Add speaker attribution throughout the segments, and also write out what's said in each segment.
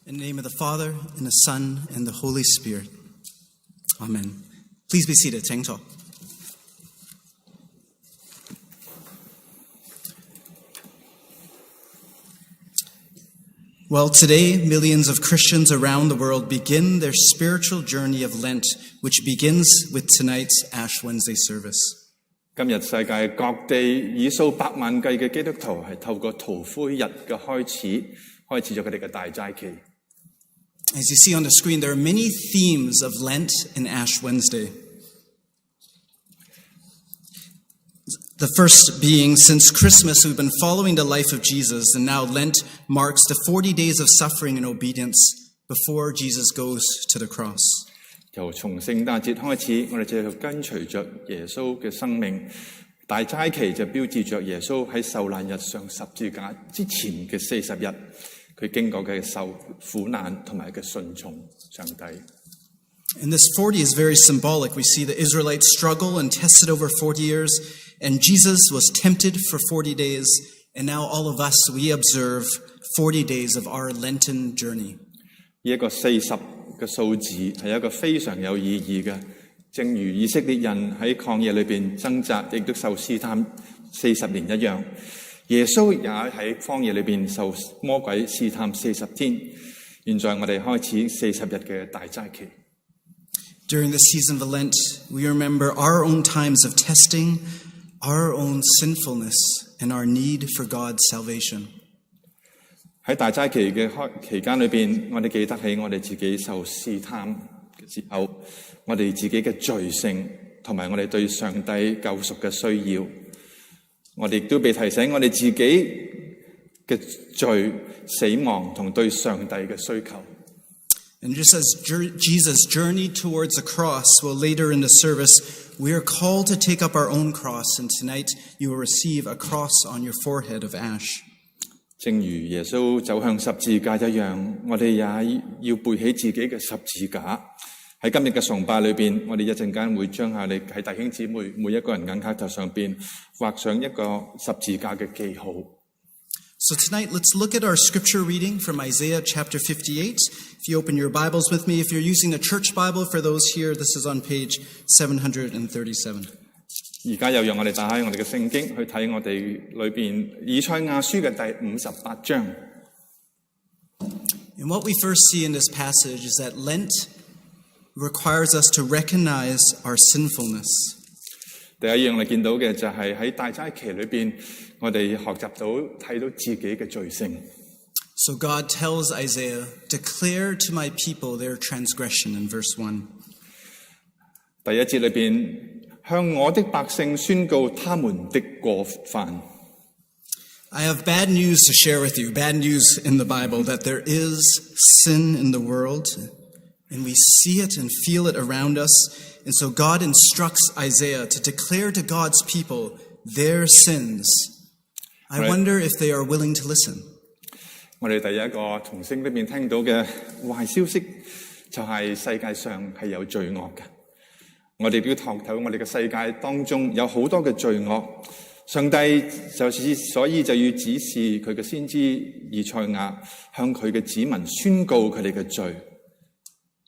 Speaker 1: In the name of the Father, and the Son, and the Holy Spirit. Amen. Please be seated. 請坐。Well, today, millions of Christians around the world begin their spiritual journey of Lent, which begins with tonight's Ash Wednesday service.
Speaker 2: 今日世界各地以數百萬計嘅基督徒係透過塗灰日嘅開始咗佢哋嘅大齋期。
Speaker 1: As you see on the screen, there are many themes of Lent and Ash Wednesday. The first being, since Christmas, we've been following the life of Jesus, and now Lent marks the 40 days of suffering and obedience before Jesus goes to the cross.
Speaker 2: 由從聖誕節開始，我哋就要跟隨着耶穌嘅生命。大齋期就標誌着耶穌喺受難日上十字架之前嘅40日，佢經過嘅受苦難同埋嘅順從上帝。
Speaker 1: And this 40 is very symbolic. We see the Israelites struggle and tested over 40 years, and Jesus was tempted for 40 days, and now all of us, we observe 40 days of our Lenten journey.
Speaker 2: 呢一個40嘅數字係一個非常有意義嘅，正如以色列人喺曠野裏邊掙扎，亦都受試探40年一樣。耶穌也喺荒野裏邊受魔鬼試探40天。現在我哋開始40日嘅大齋期。
Speaker 1: During the season of Lent, we remember our own times of testing, our own sinfulness, and our need for God's salvation.
Speaker 2: 喺大齋期嘅期間裏邊，我哋記得起我哋自己受試探嘅時候，我哋自己嘅罪性，同埋我哋對上帝救贖嘅需要。我哋亦都被提醒我哋自己嘅罪、死亡同對上帝嘅需求。
Speaker 1: And just as Jesus journeyed towards the cross, well, later in the service, we are called to take up our own cross, and tonight you will receive a cross on your forehead of ash.
Speaker 2: 正如耶穌走向十字架一樣，我哋也要背起自己嘅十字架。喺今日嘅崇拜裏邊，我哋一陣間會將下你喺弟兄姊妹每一個人眼卡頭上邊畫上一個十字架嘅記號。
Speaker 1: So tonight, let's look at our scripture reading from Isaiah chapter 58. If you open your Bibles with me, if you're using the church Bible, for those here, this is on page 737.
Speaker 2: 而家又讓我哋打開我哋嘅聖經去睇我哋裏邊以賽亞書嘅第58章。
Speaker 1: And what we first see in this passage is that Lent requires us to recognize our sinfulness.
Speaker 2: 第一樣我哋見到嘅就係喺大齋期裏邊，我哋學習到睇到自己嘅罪性。
Speaker 1: So God tells Isaiah, "Declare to my people their transgression," in verse 1.
Speaker 2: 第一節裏邊，向我的百姓宣告他們的過犯。
Speaker 1: I have bad news to share with you, bad news in the Bible, that there is sin in the world, and we see it and feel it around us. And so God instructs Isaiah to declare to God's people their sins. I wonder if they are willing to listen.
Speaker 2: 我哋第一個從聖經裏面聽到嘅壞消息就係世界上係有罪惡嘅。我哋都要睇到我哋嘅世界當中有好多嘅罪惡。上帝所以就要指示佢嘅先知以賽亞向佢嘅子民宣告佢哋嘅罪。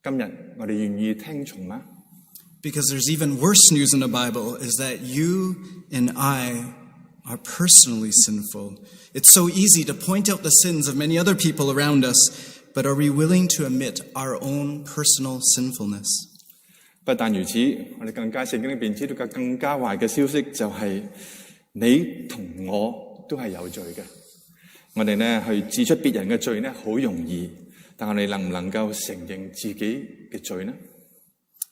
Speaker 2: 今日我哋願意聽從嗎？
Speaker 1: Because there's even worse news in the Bible, is that you and I are personally sinful. It's so easy to point out the sins of many other people around us, but are we willing to admit our own personal sinfulness?
Speaker 2: 不但如此，我哋更加聖經裏邊知道嘅更加壞嘅消息就係你同我都係有罪嘅。我哋呢去指出別人嘅罪呢好容易，但我哋能唔能夠承認自己嘅罪呢？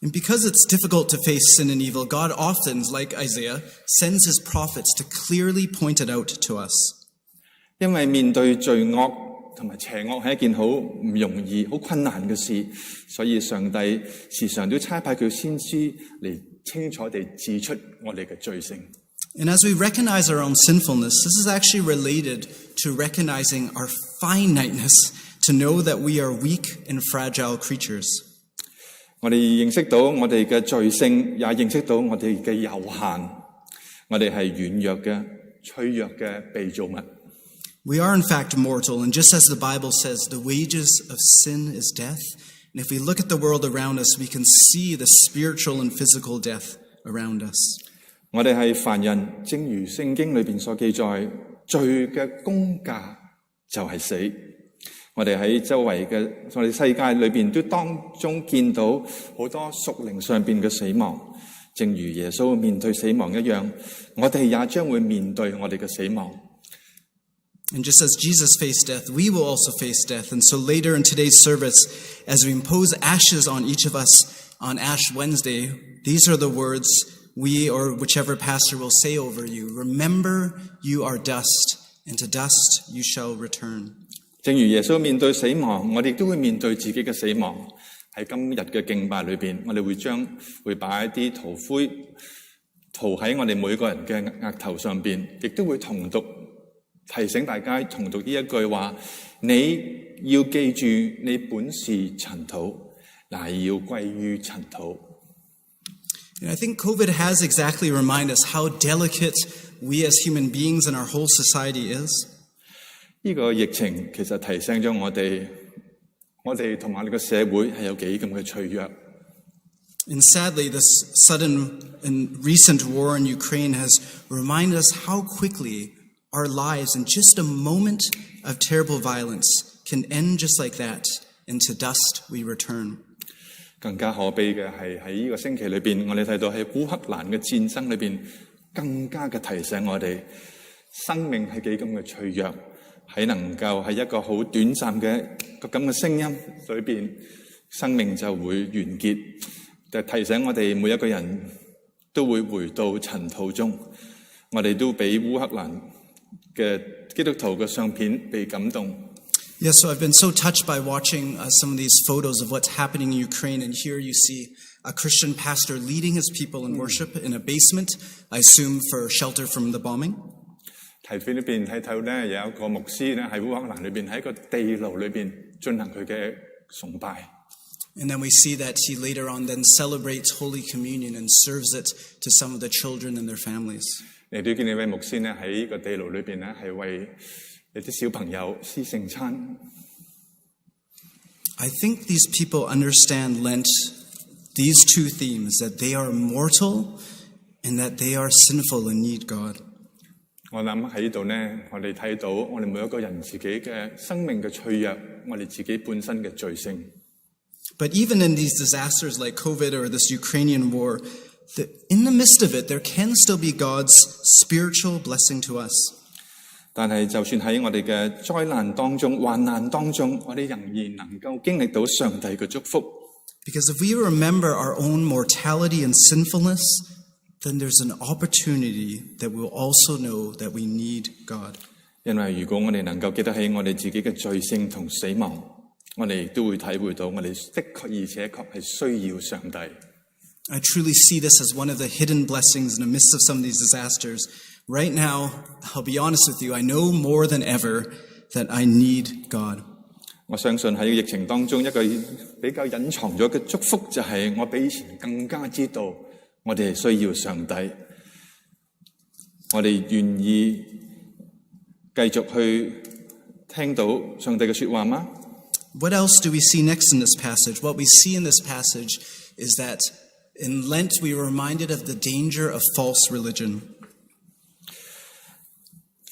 Speaker 1: And because it's difficult to face sin and evil, God often, like Isaiah, sends his prophets to clearly point it out to us.
Speaker 2: 因為面對罪惡同埋邪惡係一件好唔容易、好困難嘅事，所以上帝時常都差派佢先知嚟清楚地指出我哋嘅罪性。
Speaker 1: And as we recognize our own sinfulness, this is actually related to recognizing our finiteness, to know that we are weak and fragile creatures.
Speaker 2: 我哋認識到我哋嘅罪性，也認識到我哋嘅有限。我哋係軟弱嘅、脆弱嘅被造物。
Speaker 1: We are in fact mortal, and just as the Bible says, the wages of sin is death. And if we look at the world around us, we can see the spiritual and physical death around us.
Speaker 2: 我哋係凡人，正如聖經裏邊所記載，罪嘅工價就係死。我哋喺周圍嘅我哋世界裏邊都當中見到好多屬靈上邊嘅死亡，正如耶穌面對死亡一樣，我哋也將會面對我哋嘅死亡。
Speaker 1: And just as Jesus faced death, we will also face death. And so later in today's service, as we impose ashes on each of us on Ash Wednesday, these are the words we or whichever pastor will say over you. Remember, you are dust, and to dust you shall return.
Speaker 2: 正如耶穌面對死亡，我哋都會面對自己嘅死亡。喺今日嘅敬拜裏邊，我哋會擺一啲塗灰塗喺我哋每個人嘅額頭上邊，亦都會同讀提醒大家同讀呢一句話：你要記住，你本是塵土，乃要歸於塵土。
Speaker 1: And I think COVID has exactly reminded us how delicate we as human beings and our whole society is.
Speaker 2: 呢個疫情其實提醒咗我哋同埋呢個社會係有幾咁嘅脆弱。
Speaker 1: And sadly, this sudden and recent war in Ukraine has reminded us how quickly our lives in just a moment of terrible violence can end just like that. Into dust we return.
Speaker 2: 更加可悲嘅係喺呢個星期裏邊，我哋睇到喺烏克蘭嘅戰爭裏邊，更加嘅提醒我哋生命係幾咁嘅脆弱，喺能夠喺一個好短暫嘅咁嘅聲音裏邊，生命就會完結。就提醒我哋每一個人都會回到塵土中。我哋都俾烏克蘭嘅基督徒嘅相片被感動。
Speaker 1: Yes, so I've been so touched by watching some of these photos of what's happening in Ukraine, and here you see a Christian pastor leading his people in worship in a basement, I assume for shelter from the bombing.
Speaker 2: 睇片裏邊睇到咧，有一個牧師咧喺烏克蘭裏邊喺一個地牢裏邊進行佢嘅崇拜。
Speaker 1: And then we see that he later on then celebrates Holy Communion and serves it to some of the children and their families. 你都見呢位牧師咧喺呢個地牢裏邊咧係為一啲小朋友施聖餐。I think these people understand Lent, these two themes, that they are mortal and that they are sinful and need God. 我諗喺呢度咧，我哋睇到我哋每一個人自己嘅生命嘅脆弱，我哋自己本身嘅罪性。But even in these disasters like COVID or this Ukrainian war, in the midst of it, there can still be God's spiritual blessing to us. 但係就算喺我哋嘅災難當中、患難當中，我哋仍然能夠經歷到上帝嘅祝福。Because if we remember our own mortality and sinfulness, then there's an opportunity that we'll also know that we need God. 因為如果我哋能夠記得起我哋自己嘅罪性同死亡，我哋亦都會體會到我哋的確而且確係需要上帝。I truly see this as one of the hidden blessings in the midst of some of these disasters. Right now, I'll be honest with you, I know more than ever that I need God. 我相信喺疫情當中一個比較隱藏咗嘅祝福就係我比以前更加知道我哋係需要上帝。我哋願意繼續去聽到上帝嘅說話嗎？ What else do we see next in this passage? What we see in this passage is that in Lent we were reminded of the danger of false religion.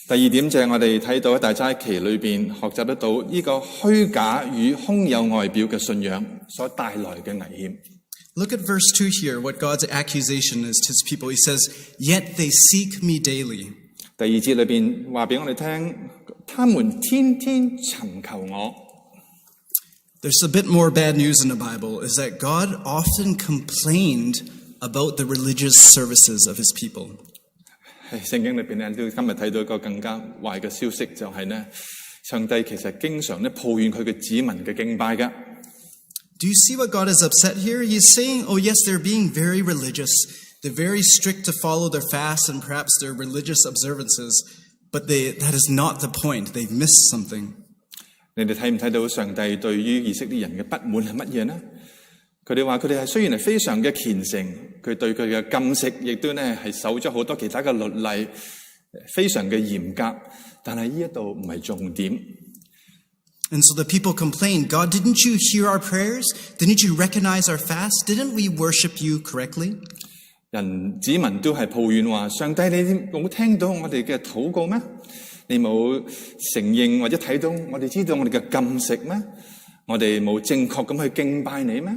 Speaker 1: 第二點就係我哋睇到喺大齋期裏邊學習得到呢個虛假與空有外表嘅信仰所帶來嘅危險。Look at verse 2 here, what God's accusation is to his people. He says, "Yet they seek me daily." 第二節裏邊話俾我哋聽，他們天天尋求我。There's a bit more bad news in the Bible, is that God often complained about the religious services of his people. 喺聖經裏邊咧，都今日睇到一個更加壞嘅消息，就係咧，上帝其實經常咧抱怨佢嘅子民嘅敬拜㗎。Do you see what God is upset here? He's saying, oh yes, they're being very religious. They're very strict to follow their fasts and perhaps their religious observances, but that is not the point. They've missed something. 你哋睇唔睇到上帝對於以色列人嘅不滿係乜嘢呢？佢哋話佢哋係雖然係非常嘅虔誠，佢對佢嘅禁食亦都咧係守咗好多其他嘅律例，非常嘅嚴格，
Speaker 2: 但係呢一度唔係重點。
Speaker 1: And so the people complained, God, didn't you hear our prayers? Didn't you recognize our fast? Didn't we worship you correctly?
Speaker 2: 子民都係抱怨話：上帝，你冇聽到我哋嘅禱告咩？你冇承認或者睇到我哋知道我哋嘅禁食咩？我哋冇正確咁去敬拜你咩？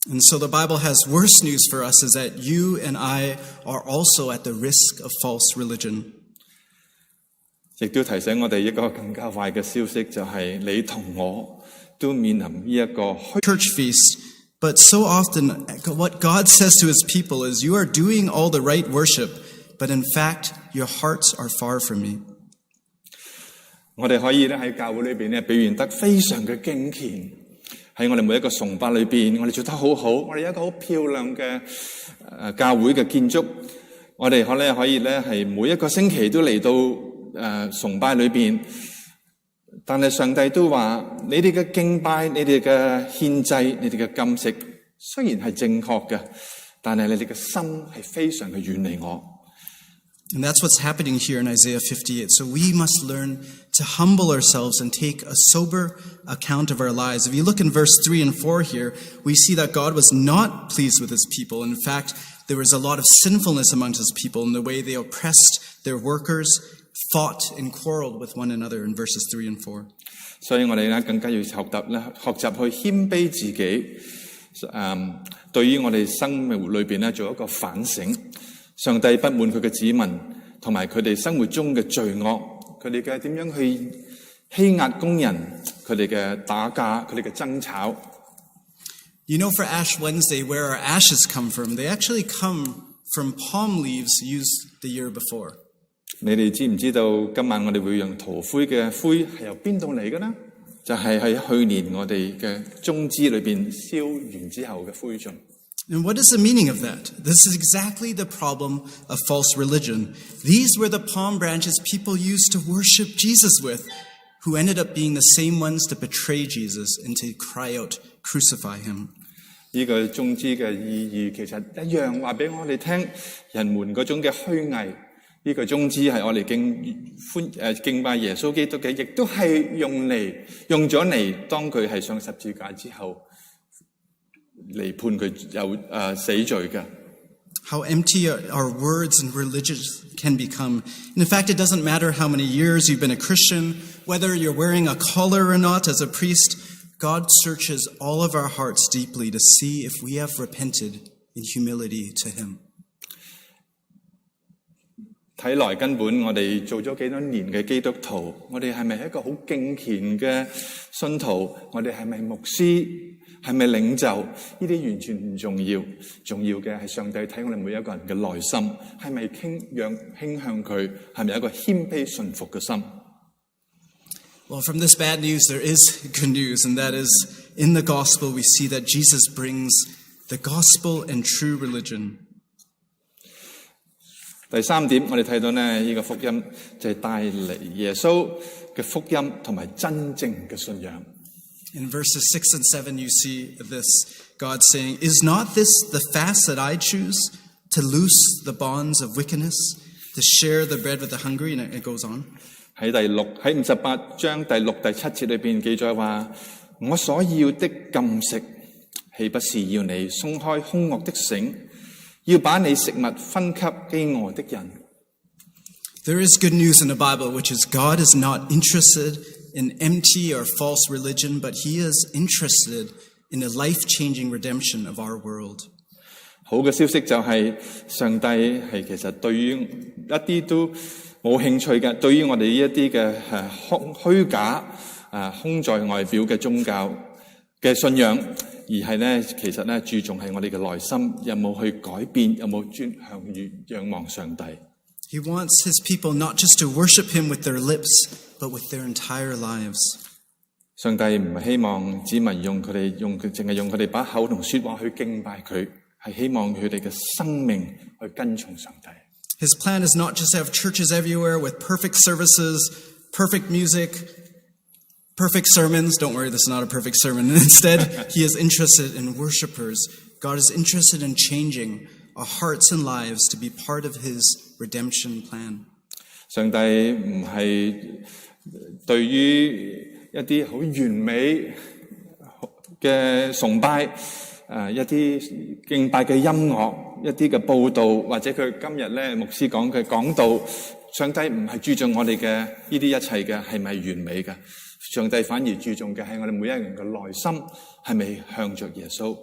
Speaker 1: And so the Bible has worse news for us is that you and I are also at the risk of false religion.
Speaker 2: 亦都提醒我哋一個更加壞嘅消息，就係你同我都面臨呢一個
Speaker 1: church feast. But so often what God says to his people is, you are doing all the right worship, but in fact, your hearts are far from me.
Speaker 2: 我哋可以咧喺教會裏邊咧表現得非常嘅敬虔，喺我哋每一個崇拜裏邊，我哋做得好好，我哋有一個好漂亮嘅教會嘅建築，我哋可以咧係每一個星期都嚟到崇拜裏邊，但係上帝都話：你哋嘅敬拜、你哋嘅獻祭、你哋嘅禁食，雖然係正確嘅，但係你哋嘅心係非常嘅遠離我。
Speaker 1: And that's what's happening here in Isaiah 58. So we must learn to humble ourselves and take a sober account of our lives. If you look in verse 3 and 4 here, we see that God was not pleased with his people. In fact, there was a lot of sinfulness amongst his people in the way they oppressed their workers, fought and quarreled with one another in verses 3 and 4.
Speaker 2: 所以我哋咧更加要學習去謙卑自己，對於我哋生活裏邊咧做一個反省。上帝不滿佢嘅子民，同埋佢哋生活中嘅罪惡，佢哋嘅點樣去欺壓工人，佢哋嘅打架，佢哋嘅爭吵。
Speaker 1: You know, for Ash Wednesday, where our ashes come from, they actually come from palm leaves used the year before.
Speaker 2: 你哋知唔知道今晚我哋會用塗灰嘅灰係由邊度嚟嘅呢？就係喺去年我哋嘅棕枝裏邊燒完之後嘅灰燼。
Speaker 1: And what is the meaning of that? This is exactly the problem of false religion. These were the palm branches people used to worship Jesus with, who ended up being the same ones to betray Jesus and to cry out, crucify him.
Speaker 2: 呢個棕枝嘅意義其實一樣話俾我哋聽，人們嗰種嘅虛偽。呢個棕枝係我哋敬拜耶穌基督嘅，亦都係用咗嚟當佢係上十字架之後嚟判佢有死罪嘅。
Speaker 1: How empty our words and religion can become. And in fact, it doesn't matter how many years you've been a Christian, whether you're wearing a collar or not as a priest, God searches all of our hearts deeply to see if we have repented in humility to him.
Speaker 2: 睇來根本我哋做咗幾多年嘅基督徒，我哋係咪一個好敬虔嘅信徒？我哋係咪牧師？係咪領袖？呢啲完全唔重要，重要嘅係上帝睇我哋每一個人嘅內心，係咪傾向佢？係咪一個謙卑順服嘅心？
Speaker 1: Well, from this bad news, there is good news, and that is in the gospel we see that Jesus brings the gospel and true religion.
Speaker 2: 第三點，我哋睇到呢個福音就係帶嚟耶穌嘅福音同埋真正嘅信仰。
Speaker 1: In verses 6 and 7, you see this, God saying, Is not this the fast that I choose, to loose the bonds of wickedness, to share the bread with the hungry? And it goes on.
Speaker 2: 喺58章第6、第7節裏邊記載話：我所要的禁食，豈不是要你鬆開兇惡的繩，要把你食物分給飢餓的人。
Speaker 1: There is good news in the Bible, which is God is not interested in empty or false religion, but he is interested in the life-changing redemption of our world.
Speaker 2: 好嘅消息就係上帝係其實對於一啲都冇興趣嘅，對於我哋呢一啲嘅虛假空在外表嘅宗教嘅信仰，而係呢其實呢注重係我哋嘅內心有冇去改變，有冇專向仰望上帝。
Speaker 1: He wants his people not just to worship him with their lips, but with their entire lives.
Speaker 2: 上帝唔係希望子民淨係用佢哋把口同說話去敬拜佢，係希望佢哋嘅生命去跟從上帝。
Speaker 1: His plan is not just to have churches everywhere with perfect services, perfect music, perfect sermons. Don't worry, this is not a perfect sermon. Instead, he is interested in worshipers. God is interested in changing our hearts and lives to be part of his redemption plan.
Speaker 2: 上帝唔係對於一啲好完美嘅崇拜，一啲敬拜嘅音樂，一啲嘅報道，或者佢今日咧牧師講嘅講道，上帝唔係注重我哋嘅呢啲一切嘅係咪完美嘅，上帝反而注重嘅係我哋每一個人嘅內心係咪向着耶穌。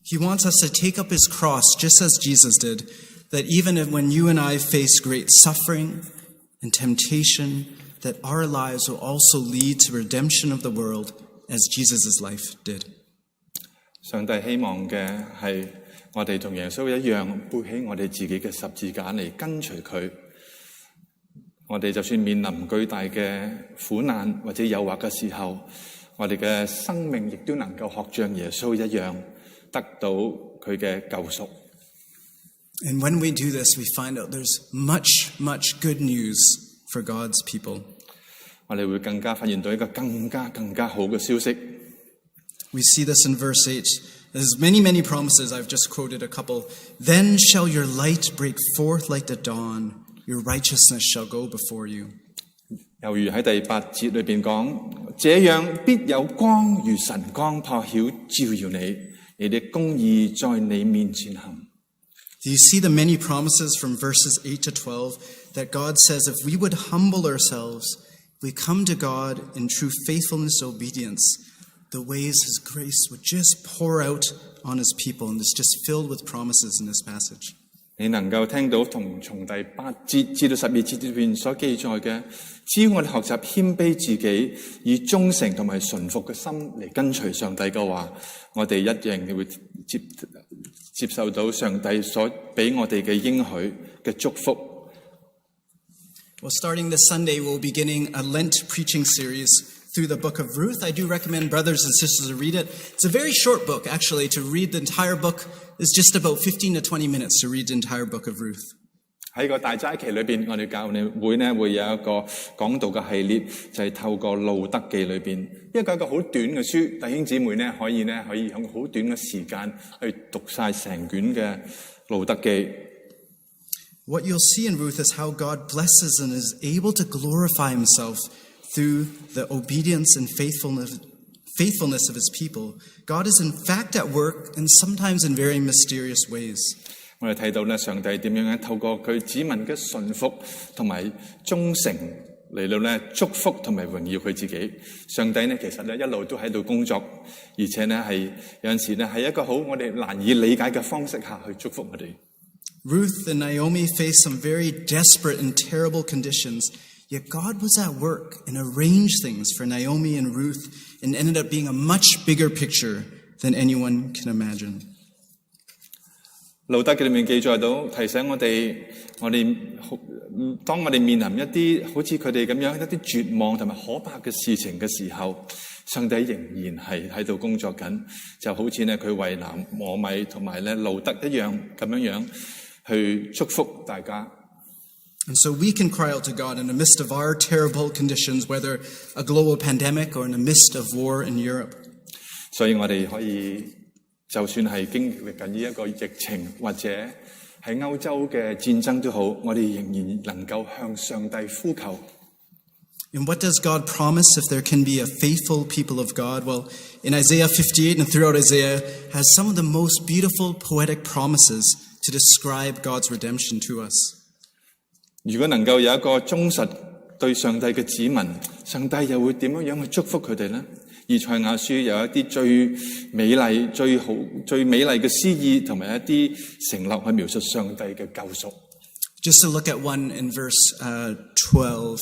Speaker 1: He wants us to take up his cross just as Jesus did, that even when you and I face great suffering and temptation, that our lives will also lead to redemption of the world as Jesus' life did.
Speaker 2: 上帝希望嘅係我哋同耶穌一樣背起我哋自己嘅十字架嚟跟隨佢。我哋就算面臨巨大嘅苦難或者誘惑嘅時候，我哋嘅生命亦都能夠學像耶穌一樣得到佢嘅救贖。
Speaker 1: And when we do this, we find out there's much, much good news for God's people.
Speaker 2: 我哋會更加發現到一個更加好嘅消息。
Speaker 1: We see this in verse 8. There's many, many promises. I've just quoted a couple. Then shall your light break forth like the dawn. Your righteousness shall go before you.
Speaker 2: 猶如喺第8節裏邊講，這樣必有光如晨光破曉照耀你，你的公義在你面前行。
Speaker 1: Do you see the many promises from verses 8 to 12 that God says if we would humble ourselves, we come to God in true faithfulness and obedience, the ways his grace would just pour out on his people, and it's just filled with promises in this passage.
Speaker 2: 你能夠聽到從第8節至到12節裏邊所記載嘅，只要我哋學習謙卑自己，以忠誠同埋順服嘅心嚟跟隨上帝嘅話，我哋一定會接受到上帝所俾我哋嘅應許嘅祝福。
Speaker 1: Well, starting this Sunday, we'll be beginning a Lent preaching series through the book of Ruth. I do recommend brothers and sisters to read it. It's a very short book, actually. To read the entire book is just about 15 to 20 minutes to read the entire book of Ruth.
Speaker 2: 喺個大齋期裏邊，我哋教會呢會有一個講道嘅系列，就係透過路德記裏邊，一個好短嘅書，弟兄姊妹呢可以用好短嘅時間去讀晒成卷嘅路德記。
Speaker 1: What you'll see in Ruth is how God blesses and is able to glorify himself through the obedience and faithfulness of his people. God is in fact at work, and sometimes in very mysterious ways.
Speaker 2: 我哋睇到咧，上帝點樣透過佢子民嘅順服同埋忠誠嚟到咧祝福同埋榮耀佢自己。上帝呢其實咧一路都喺度工作，而且呢係有陣時呢係一個好我哋難以理解嘅方式下去祝福我哋。
Speaker 1: Ruth and Naomi faced some very desperate and terrible conditions, yet God was at work and arranged things for Naomi and Ruth, and ended up being a much bigger picture than anyone can imagine.
Speaker 2: 路德記裏面記載到，提醒我哋當我哋面臨一啲好似佢哋咁樣一啲絕望同埋可怕嘅事情嘅時候，上帝仍然係喺度工作緊，就好似呢佢為拿俄米同埋咧路德一樣咁樣去祝福大家。
Speaker 1: And so we can cry out to God in the midst of our terrible conditions, whether a global pandemic or in the midst of war in Europe.
Speaker 2: 所以我哋可以就算係經歷緊呢一個疫情，或者喺歐洲嘅戰爭都好，我哋仍然能夠向上帝呼求。
Speaker 1: And what does God promise if there can be a faithful people of God? Well, in Isaiah 58 and throughout Isaiah has some of the most beautiful poetic promises to describe God's redemption to us.
Speaker 2: 如果能夠有一個忠實對上帝嘅子民，上帝又會點樣去祝福佢哋呢？以賽亞書有一啲最美麗、最美麗嘅詩意，同埋一啲承諾去描述上帝嘅救贖。
Speaker 1: Just to look at one in verse 12.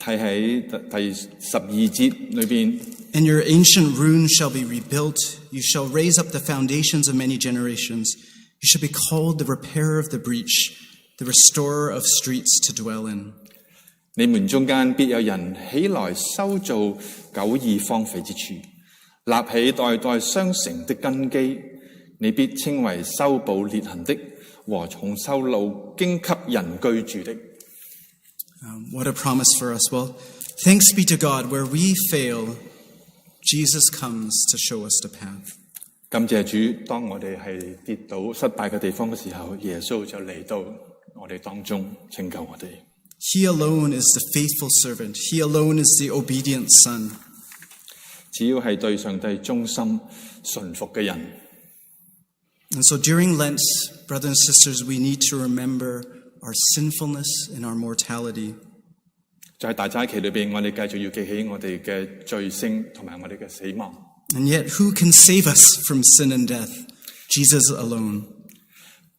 Speaker 2: 睇喺第12節裏邊。
Speaker 1: And your ancient ruins shall be rebuilt. You shall raise up the foundations of many generations. You shall be called the repairer of the breach, the restorer of streets to dwell in.
Speaker 2: 你們中間必有人起來修造久已荒廢之處，立起代代相承的根基。你必稱為修補裂痕的和重修路經給人居住的。
Speaker 1: What a promise for us. Well, thanks be to God. Where we fail, Jesus comes to show us the path.
Speaker 2: 感謝主，當我哋係跌倒失敗嘅地方嘅時候，耶穌就嚟到我哋當中拯救我哋。
Speaker 1: He alone is the faithful servant. He alone is the obedient son.
Speaker 2: 只要係對上帝忠心順服嘅人。
Speaker 1: And so during Lent, brothers and sisters, we need to remember our sinfulness and our mortality.
Speaker 2: 就喺大齋期裏邊，我哋繼續要記起我哋嘅罪性同埋我哋嘅死亡。
Speaker 1: And yet, who can save us from sin and death? Jesus alone.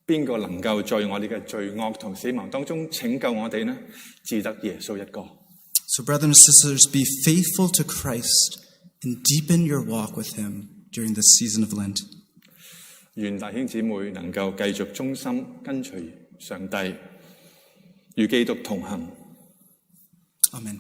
Speaker 2: 邊個能夠在我哋嘅罪惡同死亡當中拯救我哋呢？只得耶穌一個。
Speaker 1: So, brothers and sisters, be faithful to Christ and deepen your walk with him during this season of Lent.
Speaker 2: 願弟兄姊妹能夠繼續忠心跟隨上帝，與基督同行。
Speaker 1: Amen.